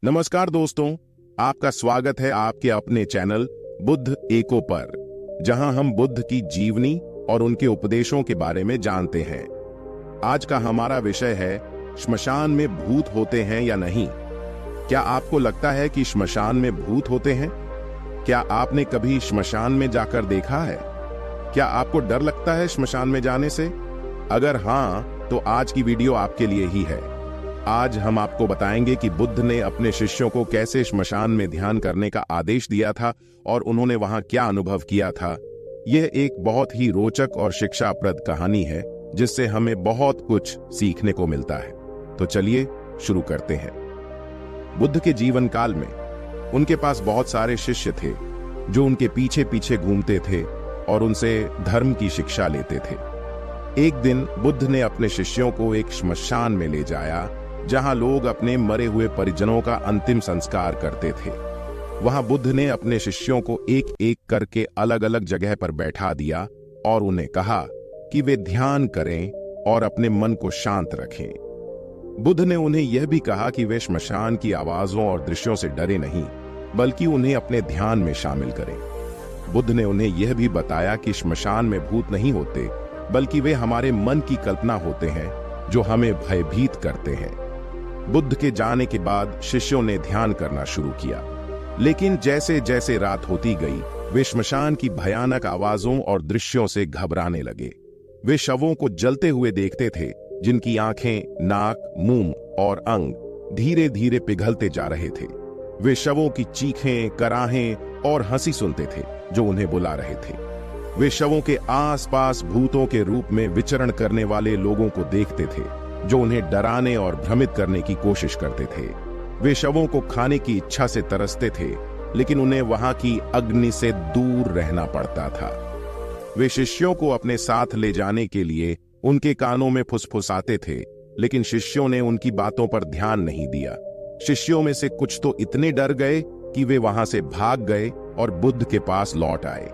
नमस्कार दोस्तों, आपका स्वागत है आपके अपने चैनल बुद्ध एको पर, जहां हम बुद्ध की जीवनी और उनके उपदेशों के बारे में जानते हैं। आज का हमारा विषय है श्मशान में भूत होते हैं या नहीं। क्या आपको लगता है कि श्मशान में भूत होते हैं? क्या आपने कभी श्मशान में जाकर देखा है? क्या आपको डर लगता है श्मशान में जाने से? अगर हां, तो आज की वीडियो आपके लिए ही है। आज हम आपको बताएंगे कि बुद्ध ने अपने शिष्यों को कैसे श्मशान में ध्यान करने का आदेश दिया था और उन्होंने वहां क्या अनुभव किया था। यह एक बहुत ही रोचक और शिक्षाप्रद कहानी है जिससे हमें बहुत कुछ सीखने को मिलता है। तो चलिए शुरू करते हैं। बुद्ध के जीवन काल में उनके पास बहुत सारे शिष्य थे जो उनके पीछे पीछे घूमते थे और उनसे धर्म की शिक्षा लेते थे। एक दिन बुद्ध ने अपने शिष्यों को एक श्मशान में ले जाया जहां लोग अपने मरे हुए परिजनों का अंतिम संस्कार करते थे। वहां बुद्ध ने अपने शिष्यों को एक एक करके अलग अलग जगह पर बैठा दिया और उन्हें कहा कि वे ध्यान करें और अपने मन को शांत रखें। बुद्ध ने उन्हें यह भी कहा कि वे श्मशान की आवाजों और दृश्यों से डरे नहीं, बल्कि उन्हें अपने ध्यान में शामिल करें। बुद्ध ने उन्हें यह भी बताया कि श्मशान में भूत नहीं होते, बल्कि वे हमारे मन की कल्पना होते हैं जो हमें भयभीत करते हैं। बुद्ध के जाने के बाद शिष्यों ने ध्यान करना शुरू किया, लेकिन जैसे जैसे रात होती गई वे श्मशान की भयानक आवाजों और दृश्यों से घबराने लगे। वे शवों को जलते हुए देखते थे जिनकी आंखें, नाक, मुंह और अंग धीरे धीरे पिघलते जा रहे थे। वे शवों की चीखें, कराहें और हंसी सुनते थे जो उन्हें बुला रहे थे। वे शवों के आसपास भूतों के रूप में विचरण करने वाले लोगों को देखते थे जो उन्हें डराने और भ्रमित करने की कोशिश करते थे। वे शवों को खाने की इच्छा से तरसते थे, लेकिन उन्हें वहां की अग्नि से दूर रहना पड़ता था। वे शिष्यों को अपने साथ ले जाने के लिए उनके कानों में फुसफुसाते थे, लेकिन शिष्यों ने उनकी बातों पर ध्यान नहीं दिया। शिष्यों में से कुछ तो इतने डर गए कि वे वहां से भाग गए और बुद्ध के पास लौट आए,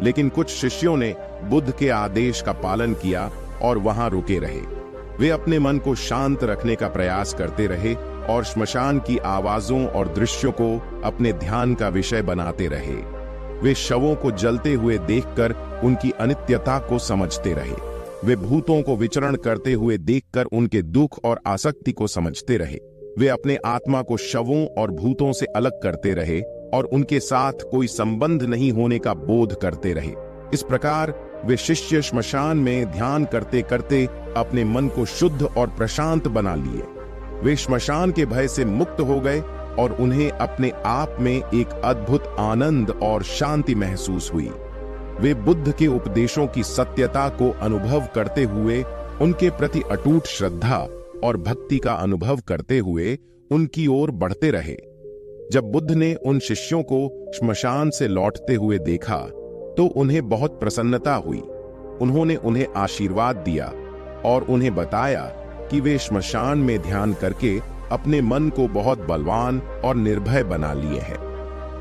लेकिन कुछ शिष्यों ने बुद्ध के आदेश का पालन किया और वहां रुके रहे। वे अपने मन को शांत रखने का प्रयास करते रहे और श्मशान की आवाजों और दृश्यों को अपने ध्यान का विषय बनाते रहे। वे शवों को जलते हुए देखकर उनकी अनित्यता को समझते रहे। वे भूतों को विचरण करते हुए देखकर उनके दुख और आसक्ति को समझते रहे। वे अपने आत्मा को शवों और भूतों से अलग करते रहे और उनके साथ कोई संबंध नहीं होने का बोध करते रहे। इस प्रकार वे शिष्य श्मशान में ध्यान करते करते अपने मन को शुद्ध और प्रशांत बना लिए। वे श्मशान के भय से मुक्त हो गए और उन्हें अपने आप में एक अद्भुत आनंद और शांति महसूस हुई। वे बुद्ध के उपदेशों की सत्यता को अनुभव करते हुए, उनके प्रति अटूट श्रद्धा और भक्ति का अनुभव करते हुए उनकी ओर बढ़ते रहे। जब बुद्ध ने उन शिष्यों को श्मशान से लौटते हुए देखा तो उन्हें बहुत प्रसन्नता हुई। उन्होंने उन्हें आशीर्वाद दिया और उन्हें बताया कि वे श्मशान में ध्यान करके अपने मन को बहुत बलवान और निर्भय बना लिए हैं।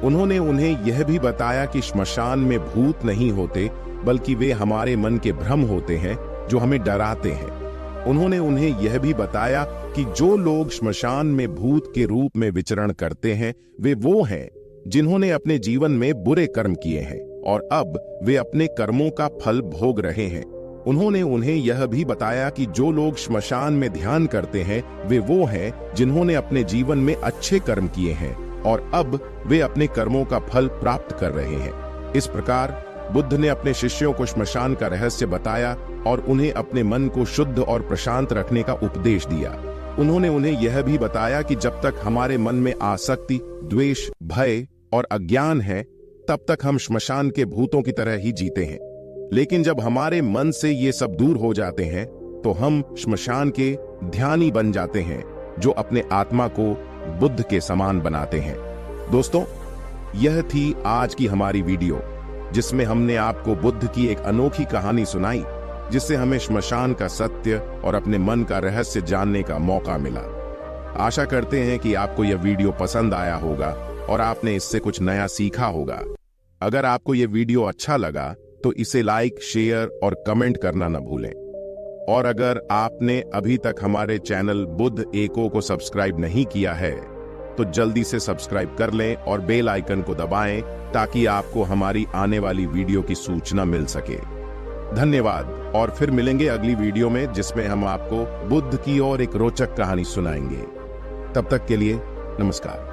उन्होंने उन्हें यह भी बताया कि श्मशान में भूत नहीं होते, बल्कि वे हमारे मन के भ्रम होते हैं जो हमें डराते हैं। उन्होंने उन्हें यह भी बताया कि जो लोग श्मशान में भूत के रूप में विचरण करते हैं वे वो हैं जिन्होंने अपने जीवन में बुरे कर्म किए हैं और अब वे अपने कर्मों का फल भोग रहे हैं। उन्होंने उन्हें यह भी बताया कि जो लोग श्मशान में ध्यान करते हैं वे वो हैं जिन्होंने अपने जीवन में अच्छे कर्म किए हैं और अब वे अपने कर्मों का फल प्राप्त कर रहे हैं। इस प्रकार बुद्ध ने अपने शिष्यों को श्मशान का रहस्य बताया और उन्हें अपने मन को शुद्ध और प्रशांत रखने का उपदेश दिया। उन्होंने उन्हें यह भी बताया कि जब तक हमारे मन में आसक्ति, द्वेष, भय और अज्ञान है, तब तक हम श्मशान के भूतों की तरह ही जीते हैं। लेकिन जब हमारे मन से ये सब दूर हो जाते हैं तो हम श्मशान के ध्यानी बन जाते हैं जो अपने आत्मा को बुद्ध के समान बनाते हैं। दोस्तों, यह थी आज की हमारी वीडियो जिसमें हमने आपको बुद्ध की एक अनोखी कहानी सुनाई, जिससे हमें श्मशान का सत्य और अपने मन का रहस्य जानने का मौका मिला। आशा करते हैं कि आपको यह वीडियो पसंद आया होगा और आपने इससे कुछ नया सीखा होगा। अगर आपको यह वीडियो अच्छा लगा तो इसे लाइक, शेयर और कमेंट करना न भूलें। और अगर आपने अभी तक हमारे चैनल बुद्ध एको को सब्सक्राइब नहीं किया है तो जल्दी से सब्सक्राइब कर लें और बेल आइकन को दबाएं ताकि आपको हमारी आने वाली वीडियो की सूचना मिल सके। धन्यवाद, और फिर मिलेंगे अगली वीडियो में जिसमें हम आपको बुद्ध की और एक रोचक कहानी सुनाएंगे। तब तक के लिए नमस्कार।